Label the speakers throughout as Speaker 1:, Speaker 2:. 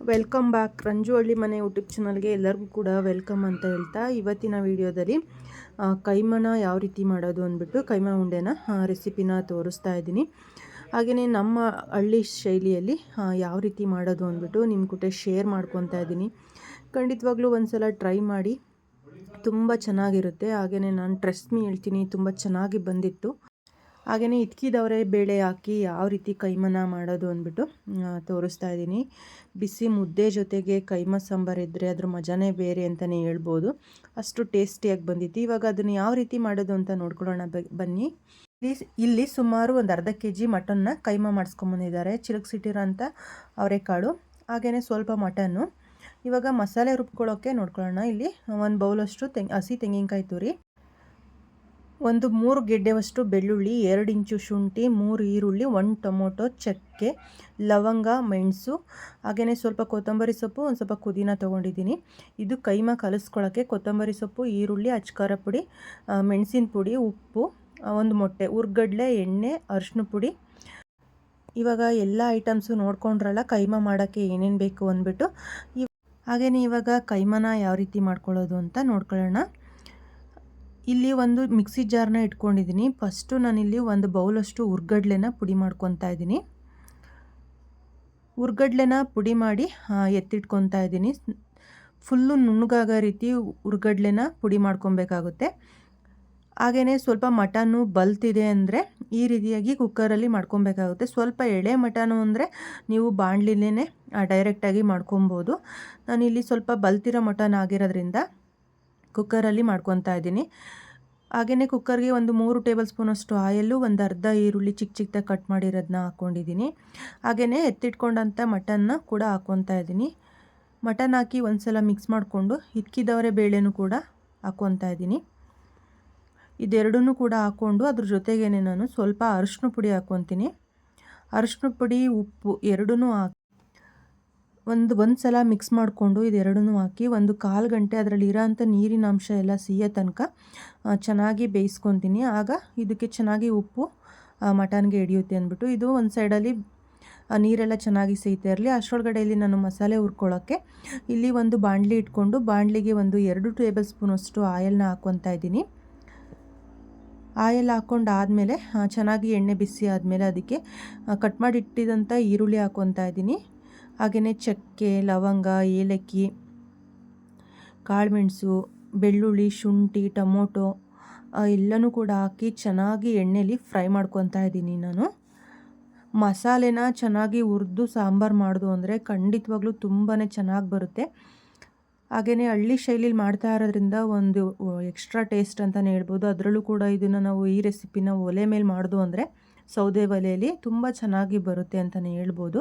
Speaker 1: Welcome back Ranju ಹಳ್ಳಿ ಮನೆ YouTube ಚಾನಲ್ಗೆ ಎಲ್ಲರಿಗೂ ಕೂಡ ವೆಲ್ಕಮ್ ಅಂತ ಹೇಳ್ತಾ ಇವತ್ತಿನ ವಿಡಿಯೋದಲ್ಲಿ ಕೈಮನ ಯಾವ ರೀತಿ ಮಾಡೋದು ಅಂದ್ಬಿಟ್ಟು ಕೈಮ ಉಂಡೆನ ರೆಸಿಪಿನ ತೋರಿಸ್ತಾ ಇದ್ದೀನಿ. ಹಾಗೆಯೇ ನಮ್ಮ ಹಳ್ಳಿ ಶೈಲಿಯಲ್ಲಿ ಯಾವ ರೀತಿ ಮಾಡೋದು ಅಂದ್ಬಿಟ್ಟು ನಿಮ್ಮ ಕೂಟ ಶೇರ್ ಮಾಡ್ಕೊತಾ ಇದ್ದೀನಿ. ಖಂಡಿತವಾಗ್ಲೂ ಒಂದು ಸಲ ಟ್ರೈ ಮಾಡಿ, ತುಂಬ ಚೆನ್ನಾಗಿರುತ್ತೆ. ಹಾಗೆಯೇ ನಾನು ಟ್ರಸ್ಟ್ ಮೀ ಹೇಳ್ತೀನಿ, ತುಂಬ ಚೆನ್ನಾಗಿ ಬಂದಿತ್ತು. ಹಾಗೆಯೇ ಇಟ್ಕಿದವರೆ ಬೇಳೆ ಹಾಕಿ ಯಾವ ರೀತಿ ಕೈಮನ ಮಾಡೋದು ಅಂದ್ಬಿಟ್ಟು ತೋರಿಸ್ತಾ ಇದ್ದೀನಿ. ಬಿಸಿ ಮುದ್ದೆ ಜೊತೆಗೆ ಕೈಮ ಸಾಂಬಾರು ಇದ್ದರೆ ಅದ್ರ ಮಜಾನೇ ಬೇರೆ ಅಂತಲೇ ಹೇಳ್ಬೋದು. ಅಷ್ಟು ಟೇಸ್ಟಿಯಾಗಿ ಬಂದಿತ್ತು. ಇವಾಗ ಅದನ್ನು ಯಾವ ರೀತಿ ಮಾಡೋದು ಅಂತ ನೋಡ್ಕೊಳ್ಳೋಣ ಬನ್ನಿ. ಇಲ್ಲಿ ಸುಮಾರು ಒಂದು ಅರ್ಧ kg ಮಟನ್ನ ಕೈಮ ಮಾಡಿಸ್ಕೊಂಬಂದಿದ್ದಾರೆ. ಚಿಲುಕ್ಸಿಟ್ಟಿರೋ ಅಂಥ ಅವರೆಕಾಳು, ಹಾಗೆಯೇ ಸ್ವಲ್ಪ ಮಟನ್ನು. ಇವಾಗ ಮಸಾಲೆ ರುಬ್ಕೊಳ್ಳೋಕ್ಕೆ ನೋಡ್ಕೊಳ್ಳೋಣ. ಇಲ್ಲಿ ಒಂದು ಬೌಲಷ್ಟು ಹಸಿ ತೆಂಗಿನಕಾಯಿ ತುರಿ, ಒಂದು 3 ಗೆಡ್ಡೆವಷ್ಟು ಬೆಳ್ಳುಳ್ಳಿ, 2 ಇಂಚು ಶುಂಠಿ, 3 ಈರುಳ್ಳಿ, 1 ಟೊಮೊಟೊ, ಚಕ್ಕೆ, ಲವಂಗ, ಮೆಣಸು, ಹಾಗೆಯೇ ಸ್ವಲ್ಪ ಕೊತ್ತಂಬರಿ ಸೊಪ್ಪು, ಒಂದು ಸ್ವಲ್ಪ ಪುದೀನ ತೊಗೊಂಡಿದ್ದೀನಿ. ಇದು ಕೈಮ ಕಲಿಸ್ಕೊಳ್ಳೋಕ್ಕೆ ಕೊತ್ತಂಬರಿ ಸೊಪ್ಪು, ಈರುಳ್ಳಿ, ಅಚ್ಕಾರ ಪುಡಿ, ಮೆಣಸಿನ ಪುಡಿ, ಉಪ್ಪು, ಒಂದು ಮೊಟ್ಟೆ, ಹುರ್ಗಡ್ಲೆ, ಎಣ್ಣೆ, ಅರಿಶಿನ ಪುಡಿ. ಇವಾಗ ಎಲ್ಲ ಐಟಮ್ಸು ನೋಡ್ಕೊಂಡ್ರಲ್ಲ ಕೈಮ ಮಾಡೋಕ್ಕೆ ಏನೇನು ಬೇಕು ಅಂದ್ಬಿಟ್ಟು. ಹಾಗೆಯೇ ಇವಾಗ ಕೈಮನ ಯಾವ ರೀತಿ ಮಾಡ್ಕೊಳ್ಳೋದು ಅಂತ ನೋಡ್ಕೊಳ್ಳೋಣ. ಇಲ್ಲಿ ಒಂದು ಮಿಕ್ಸಿ ಜಾರ್ನ ಇಟ್ಕೊಂಡಿದ್ದೀನಿ. ಫಸ್ಟು ನಾನಿಲ್ಲಿ ಒಂದು ಬೌಲಷ್ಟು ಹುರ್ಗಡ್ಲೆನ ಪುಡಿ ಮಾಡ್ಕೊತಾ ಇದ್ದೀನಿ. ಹುರ್ಗಡ್ಲೆನ ಪುಡಿ ಮಾಡಿ ಎತ್ತಿಟ್ಕೊತಾ ಇದ್ದೀನಿ. ಫುಲ್ಲು ನುಣ್ಣಗಾಗೋ ರೀತಿ ಹುರ್ಗಡ್ಲೆನ ಪುಡಿ ಮಾಡ್ಕೊಬೇಕಾಗುತ್ತೆ. ಹಾಗೆಯೇ ಸ್ವಲ್ಪ ಮಟನ್ನು ಬಲ್ತಿದೆ ಅಂದರೆ ಈ ರೀತಿಯಾಗಿ ಕುಕ್ಕರಲ್ಲಿ ಮಾಡ್ಕೊಬೇಕಾಗುತ್ತೆ. ಸ್ವಲ್ಪ ಎಳೆ ಮಟನು ಅಂದರೆ ನೀವು ಬಾಣಲಿಲೇ ಡೈರೆಕ್ಟಾಗಿ ಮಾಡ್ಕೊಬೋದು. ನಾನಿಲ್ಲಿ ಸ್ವಲ್ಪ ಬಲ್ತಿರೋ ಮಟನ್ ಆಗಿರೋದ್ರಿಂದ ಕುಕ್ಕರಲ್ಲಿ ಮಾಡ್ಕೊತಾ ಇದ್ದೀನಿ. ಹಾಗೆಯೇ ಕುಕ್ಕರ್ಗೆ ಒಂದು 3 ಟೇಬಲ್ ಸ್ಪೂನಷ್ಟು ಆಯಲ್ಲು, ಒಂದು ಅರ್ಧ ಈರುಳ್ಳಿ ಚಿಕ್ಕ ಚಿಕ್ಕದಾಗಿ ಕಟ್ ಮಾಡಿರೋದನ್ನ ಹಾಕ್ಕೊಂಡಿದ್ದೀನಿ. ಹಾಗೆಯೇ ಎತ್ತಿಟ್ಕೊಂಡಂಥ ಮಟನ್ನ ಕೂಡ ಹಾಕ್ಕೊತಾ ಇದ್ದೀನಿ. ಮಟನ್ ಹಾಕಿ ಒಂದು ಸಲ ಮಿಕ್ಸ್ ಮಾಡಿಕೊಂಡು ಇಟ್ಕಿದವರೆ ಬೇಳೆನೂ ಕೂಡ ಹಾಕ್ಕೊತಾ ಇದ್ದೀನಿ. ಇದೆರಡನ್ನೂ ಕೂಡ ಹಾಕ್ಕೊಂಡು ಅದ್ರ ಜೊತೆಗೇ ನಾನು ಸ್ವಲ್ಪ ಅರಿಶಿನ ಪುಡಿ ಹಾಕ್ಕೊತೀನಿ. ಅರಿಶಿನ ಪುಡಿ, ಉಪ್ಪು ಎರಡನ್ನೂ ಹಾಕಿ ಒಂದು ಸಲ ಮಿಕ್ಸ್ ಮಾಡಿಕೊಂಡು ಇದೆರಡನ್ನೂ ಹಾಕಿ ಒಂದು 1/4 ಗಂಟೆ ಅದರಲ್ಲಿ ಇರೋಂಥ ನೀರಿನ ಅಂಶ ಎಲ್ಲ ಸಿಯೋ ತನಕ ಚೆನ್ನಾಗಿ ಬೇಯಿಸ್ಕೊತೀನಿ. ಆಗ ಇದಕ್ಕೆ ಚೆನ್ನಾಗಿ ಉಪ್ಪು ಮಟನ್ಗೆ ಹಿಡಿಯುತ್ತೆ ಅಂದ್ಬಿಟ್ಟು ಇದು ಒಂದು ಸೈಡಲ್ಲಿ ನೀರೆಲ್ಲ ಚೆನ್ನಾಗಿ ಸೇಯ್ತಾ ಇರಲಿ. ಅಷ್ಟರೊಳಗಡೆ ಇಲ್ಲಿ ನಾನು ಮಸಾಲೆ ಹುರ್ಕೊಳ್ಳೋಕ್ಕೆ ಇಲ್ಲಿ ಒಂದು ಬಾಣಲಿ ಇಟ್ಕೊಂಡು ಬಾಣಲಿಗೆ ಒಂದು 2 ಟೇಬಲ್ ಸ್ಪೂನಷ್ಟು ಆಯಲ್ನ ಹಾಕ್ಕೊತಾ ಇದ್ದೀನಿ. ಆಯಲ್ ಹಾಕ್ಕೊಂಡು ಆದಮೇಲೆ ಚೆನ್ನಾಗಿ ಎಣ್ಣೆ ಬಿಸಿ ಆದಮೇಲೆ ಅದಕ್ಕೆ ಕಟ್ ಮಾಡಿ ಇಟ್ಟಿದ್ದಂಥ ಈರುಳ್ಳಿ ಹಾಕ್ಕೊತಾ ಇದ್ದೀನಿ. ಹಾಗೆಯೇ ಚಕ್ಕೆ, ಲವಂಗ, ಏಲಕ್ಕಿ, ಕಾಳುಮೆಣಸು, ಬೆಳ್ಳುಳ್ಳಿ, ಶುಂಠಿ, ಟೊಮೊಟೊ ಎಲ್ಲನೂ ಕೂಡ ಹಾಕಿ ಚೆನ್ನಾಗಿ ಎಣ್ಣೆಲಿ ಫ್ರೈ ಮಾಡ್ಕೊತಾ ಇದ್ದೀನಿ ನಾನು. ಮಸಾಲೆನ ಚೆನ್ನಾಗಿ ಹುರಿದು ಸಾಂಬಾರು ಮಾಡೋದು ಅಂದರೆ ಖಂಡಿತವಾಗ್ಲೂ ತುಂಬಾ ಚೆನ್ನಾಗಿ ಬರುತ್ತೆ. ಹಾಗೆಯೇ ಹಳ್ಳಿ ಶೈಲಿಲಿ ಮಾಡ್ತಾ ಇರೋದ್ರಿಂದ ಒಂದು ಎಕ್ಸ್ಟ್ರಾ ಟೇಸ್ಟ್ ಅಂತಲೇ ಹೇಳ್ಬೋದು. ಅದರಲ್ಲೂ ಕೂಡ ಇದನ್ನು ನಾವು ಈ ರೆಸಿಪಿನ ಒಲೆ ಮೇಲೆ ಮಾಡೋದು ಅಂದರೆ ಸೌದೆ ಒಲೆಯಲ್ಲಿ ತುಂಬ ಚೆನ್ನಾಗಿ ಬರುತ್ತೆ ಅಂತಲೇ ಹೇಳ್ಬೋದು.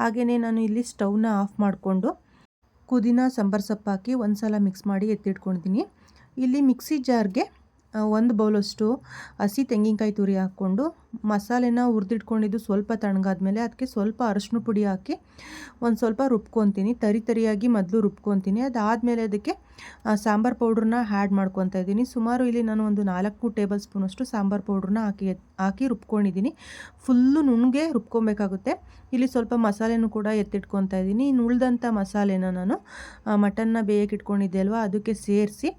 Speaker 1: ಹಾಗೆಯೇ ನಾನು ಇಲ್ಲಿ ಸ್ಟವ್ನ ಆಫ್ ಮಾಡಿಕೊಂಡು ಪುದೀನ, ಸಾಂಬಾರು ಸೊಪ್ಪು ಹಾಕಿ ಒಂದು ಸಲ ಮಿಕ್ಸ್ ಮಾಡಿ ಎತ್ತಿಟ್ಕೊಂಡಿದ್ದೀನಿ. ಇಲ್ಲಿ ಮಿಕ್ಸಿ ಜಾರ್ಗೆ ಒಂದು ಬೌಲಷ್ಟು ಹಸಿ ತೆಂಗಿನಕಾಯಿ ತುರಿ ಹಾಕ್ಕೊಂಡು ಮಸಾಲೆನ ಹುರಿದಿಟ್ಕೊಂಡಿದ್ದು ಸ್ವಲ್ಪ ತಣ್ಣಗಾದ್ಮೇಲೆ ಅದಕ್ಕೆ ಸ್ವಲ್ಪ ಅರಿಶಿನ ಪುಡಿ ಹಾಕಿ ಒಂದು ಸ್ವಲ್ಪ ರುಬ್ಕೊತೀನಿ. ತರಿಯಾಗಿ ಮೊದಲು ರುಬ್ಕೊತೀನಿ. ಅದಾದಮೇಲೆ ಅದಕ್ಕೆ ಸಾಂಬಾರು ಪೌಡ್ರನ್ನ ಆ್ಯಡ್ ಮಾಡ್ಕೊತಾ ಇದ್ದೀನಿ. ಸುಮಾರು ಇಲ್ಲಿ ನಾನು ಒಂದು 4 ಟೇಬಲ್ ಸ್ಪೂನಷ್ಟು ಸಾಂಬಾರು ಪೌಡ್ರನ್ನ ಹಾಕಿ ರುಬ್ಕೊಂಡಿದ್ದೀನಿ. ಫುಲ್ಲು ನುಣ್ಣಗೆ ರುಬ್ಕೊಬೇಕಾಗುತ್ತೆ. ಇಲ್ಲಿ ಸ್ವಲ್ಪ ಮಸಾಲೆನೂ ಕೂಡ ಎತ್ತಿಟ್ಕೊತಾ ಇದ್ದೀನಿ. ಇನ್ನು ಉಳಿದಂಥ ಮಸಾಲೆನ ನಾನು ಮಟನ್ನ ಬೇಯಕ್ಕೆ ಇಟ್ಕೊಂಡಿದ್ದೆ ಅಲ್ವಾ ಅದಕ್ಕೆ ಸೇರಿಸಿ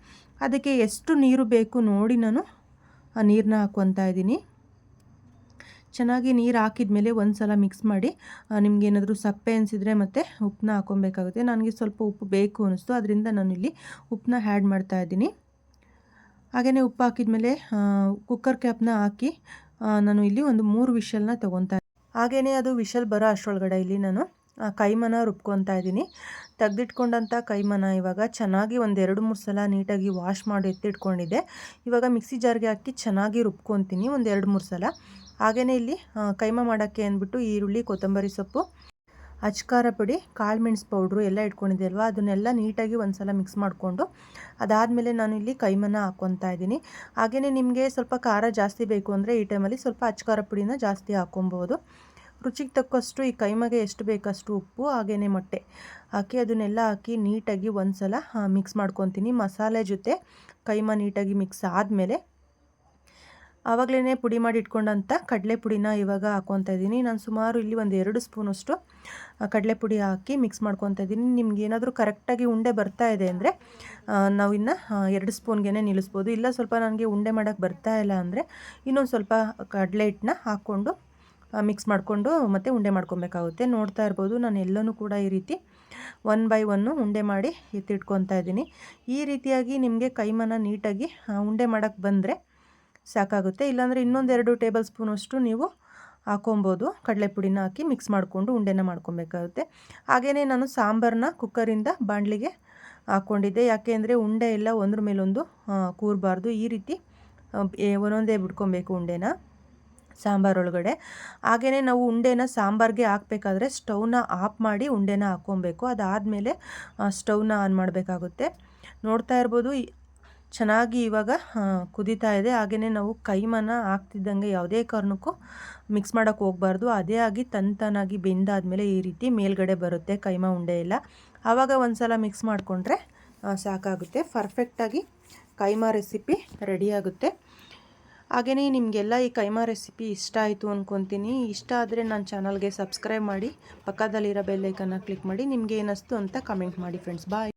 Speaker 1: ಅದಕ್ಕೆ ಎಷ್ಟು ನೀರು ಬೇಕು ನೋಡಿ ನಾನು ಆ ನೀರನ್ನ ಹಾಕ್ಕೊತಾ ಇದ್ದೀನಿ. ಚೆನ್ನಾಗಿ ನೀರು ಹಾಕಿದ್ಮೇಲೆ ಒಂದು ಸಲ ಮಿಕ್ಸ್ ಮಾಡಿ ನಿಮಗೇನಾದರೂ ಸಪ್ಪೆ ಅನಿಸಿದರೆ ಮತ್ತು ಉಪ್ಪನ್ನ ಹಾಕ್ಕೊಬೇಕಾಗುತ್ತೆ. ನನಗೆ ಸ್ವಲ್ಪ ಉಪ್ಪು ಬೇಕು ಅನ್ನಿಸ್ತು, ಅದರಿಂದ ನಾನಿಲ್ಲಿ ಉಪ್ಪನ್ನ ಆ್ಯಡ್ ಮಾಡ್ತಾ ಇದ್ದೀನಿ. ಹಾಗೆಯೇ ಉಪ್ಪು ಹಾಕಿದ್ಮೇಲೆ ಕುಕ್ಕರ್ ಕ್ಯಾಪ್ನ ಹಾಕಿ ನಾನು ಇಲ್ಲಿ ಒಂದು 3 ವಿಷಲ್ನ ತೊಗೊತಾ ಇದ್ದೀನಿ. ಹಾಗೆಯೇ ಅದು ವಿಷಲ್ ಬರೋ ಅಷ್ಟರೊಳಗಡೆ ಇಲ್ಲಿ ನಾನು ಕೈಮನ ರುಬ್ಕೊತಾ ಇದ್ದೀನಿ. ತೆಗೆದಿಟ್ಕೊಂಡಂಥ ಕೈಮನ ಇವಾಗ ಚೆನ್ನಾಗಿ ಒಂದು 2-3 ಸಲ ನೀಟಾಗಿ ವಾಶ್ ಮಾಡಿ ಎತ್ತಿಟ್ಕೊಂಡಿದ್ದೆ. ಇವಾಗ ಮಿಕ್ಸಿ ಜಾರ್ಗೆ ಹಾಕಿ ಚೆನ್ನಾಗಿ ರುಬ್ಕೊತೀನಿ ಒಂದು 2-3 ಸಲ. ಹಾಗೆಯೇ ಇಲ್ಲಿ ಕೈಮ ಮಾಡೋಕ್ಕೆ ಅಂದ್ಬಿಟ್ಟು ಈರುಳ್ಳಿ, ಕೊತ್ತಂಬರಿ ಸೊಪ್ಪು, ಅಚ್ಕಾರ ಪುಡಿ, ಕಾಳುಮೆಣಸು ಪೌಡ್ರು ಎಲ್ಲ ಇಟ್ಕೊಂಡಿದ್ದೆ ಅಲ್ವಾ ಅದನ್ನೆಲ್ಲ ನೀಟಾಗಿ ಒಂದು ಸಲ ಮಿಕ್ಸ್ ಮಾಡಿಕೊಂಡು ಅದಾದಮೇಲೆ ನಾನು ಇಲ್ಲಿ ಕೈಮನ ಹಾಕ್ಕೊತಾ ಇದ್ದೀನಿ. ಹಾಗೆಯೇ ನಿಮಗೆ ಸ್ವಲ್ಪ ಖಾರ ಜಾಸ್ತಿ ಬೇಕು ಅಂದರೆ ಈ ಟೈಮಲ್ಲಿ ಸ್ವಲ್ಪ ಅಚ್ಕಾರ ಪುಡಿನ ಜಾಸ್ತಿ ಹಾಕ್ಕೊಬೋದು. ರುಚಿಗೆ ತಕ್ಕಷ್ಟು ಈ ಕೈಮಗೆ ಎಷ್ಟು ಬೇಕಷ್ಟು ಉಪ್ಪು, ಹಾಗೆಯೇ ಮೊಟ್ಟೆ ಹಾಕಿ ಅದನ್ನೆಲ್ಲ ಹಾಕಿ ನೀಟಾಗಿ ಒಂದು ಸಲ ಮಿಕ್ಸ್ ಮಾಡ್ಕೊತೀನಿ. ಮಸಾಲೆ ಜೊತೆ ಕೈಮ ನೀಟಾಗಿ ಮಿಕ್ಸ್ ಆದಮೇಲೆ ಆವಾಗಲೇ ಪುಡಿ ಮಾಡಿ ಇಟ್ಕೊಂಡಂಥ ಕಡಲೆ ಪುಡಿನ ಇವಾಗ ಹಾಕ್ಕೊತಾ ಇದ್ದೀನಿ. ನಾನು ಸುಮಾರು ಇಲ್ಲಿ ಒಂದು 2 ಸ್ಪೂನಷ್ಟು ಕಡಲೆ ಪುಡಿ ಹಾಕಿ ಮಿಕ್ಸ್ ಮಾಡ್ಕೊತಾ ಇದ್ದೀನಿ. ನಿಮ್ಗೆ ಏನಾದರೂ ಕರೆಕ್ಟಾಗಿ ಉಂಡೆ ಬರ್ತಾ ಇದೆ ಅಂದರೆ ನಾವು ಇನ್ನು 2 ಸ್ಪೂನ್ಗೆ ನಿಲ್ಲಿಸ್ಬೋದು. ಇಲ್ಲ ಸ್ವಲ್ಪ ನನಗೆ ಉಂಡೆ ಮಾಡೋಕ್ಕೆ ಬರ್ತಾ ಇಲ್ಲ ಅಂದರೆ ಇನ್ನೊಂದು ಸ್ವಲ್ಪ ಕಡಲೆ ಹಿಟ್ಟನ್ನ ಹಾಕ್ಕೊಂಡು ಮಿಕ್ಸ್ ಮಾಡಿಕೊಂಡು ಮತ್ತು ಉಂಡೆ ಮಾಡ್ಕೊಬೇಕಾಗುತ್ತೆ. ನೋಡ್ತಾ ಇರ್ಬೋದು ನಾನು ಎಲ್ಲನೂ ಕೂಡ ಈ ರೀತಿ 1 ಬೈ 1 ಉಂಡೆ ಮಾಡಿ ಎತ್ತಿಟ್ಕೊತಾ ಇದ್ದೀನಿ. ಈ ರೀತಿಯಾಗಿ ನಿಮಗೆ ಕೈಮನ ನೀಟಾಗಿ ಉಂಡೆ ಮಾಡೋಕ್ಕೆ ಬಂದರೆ ಸಾಕಾಗುತ್ತೆ. ಇಲ್ಲಾಂದರೆ ಇನ್ನೊಂದು 2 ಟೇಬಲ್ ಸ್ಪೂನಷ್ಟು ನೀವು ಹಾಕೊಬೋದು. ಕಡಲೆ ಪುಡಿನ ಹಾಕಿ ಮಿಕ್ಸ್ ಮಾಡಿಕೊಂಡು ಉಂಡೆನ ಮಾಡ್ಕೊಬೇಕಾಗುತ್ತೆ. ಹಾಗೆಯೇ ನಾನು ಸಾಂಬಾರನ್ನ ಕುಕ್ಕರಿಂದ ಬಾಣಲಿಗೆ ಹಾಕ್ಕೊಂಡಿದ್ದೆ. ಯಾಕೆ ಅಂದರೆ ಉಂಡೆ ಎಲ್ಲ ಒಂದ್ರ ಮೇಲೊಂದು ಕೂರಬಾರ್ದು. ಈ ರೀತಿ ಒಂದೊಂದೇ ಬಿಟ್ಕೊಬೇಕು ಉಂಡೆನ ಸಾಂಬಾರೊಳಗಡೆ. ಹಾಗೆಯೇ ನಾವು ಉಂಡೆನ ಸಾಂಬಾರಿಗೆ ಹಾಕಬೇಕಾದ್ರೆ ಸ್ಟವ್ನ ಆಫ್ ಮಾಡಿ ಉಂಡೆನ ಹಾಕ್ಕೊಬೇಕು. ಅದಾದಮೇಲೆ ಸ್ಟವ್ನ ಆನ್ ಮಾಡಬೇಕಾಗುತ್ತೆ. ನೋಡ್ತಾ ಇರ್ಬೋದು ಚೆನ್ನಾಗಿ ಇವಾಗ ಕುದೀತಾ ಇದೆ. ಹಾಗೆಯೇ ನಾವು ಕೈಮನ ಹಾಕ್ತಿದ್ದಂಗೆ ಯಾವುದೇ ಕಾರಣಕ್ಕೂ ಮಿಕ್ಸ್ ಮಾಡೋಕ್ಕೆ ಹೋಗಬಾರ್ದು. ಅದೇ ಆಗಿ ತನ್ನಾಗಿ ಬೆಂದಾದಮೇಲೆ ಈ ರೀತಿ ಮೇಲ್ಗಡೆ ಬರುತ್ತೆ ಕೈಮಾ ಉಂಡೆ ಎಲ್ಲ. ಆವಾಗ ಒಂದು ಸಲ ಮಿಕ್ಸ್ ಮಾಡಿಕೊಂಡ್ರೆ ಸಾಕಾಗುತ್ತೆ. ಪರ್ಫೆಕ್ಟಾಗಿ ಕೈಮಾ ರೆಸಿಪಿ ರೆಡಿಯಾಗುತ್ತೆ. ಹಾಗೆಯೇ ನಿಮಗೆಲ್ಲ ಈ ಕೈಮಾ ರೆಸಿಪಿ ಇಷ್ಟ ಆಯಿತು ಅಂದ್ಕೊತೀನಿ. ಇಷ್ಟ ಆದರೆ ನನ್ನ ಚಾನಲ್ಗೆ ಸಬ್ಸ್ಕ್ರೈಬ್ ಮಾಡಿ, ಪಕ್ಕದಲ್ಲಿರೋ ಬೆಲ್ ಐಕನ್ನ ಕ್ಲಿಕ್ ಮಾಡಿ. ನಿಮಗೆ ಏನಿಸ್ತು ಅಂತ ಕಮೆಂಟ್ ಮಾಡಿ ಫ್ರೆಂಡ್ಸ್. ಬಾಯ್.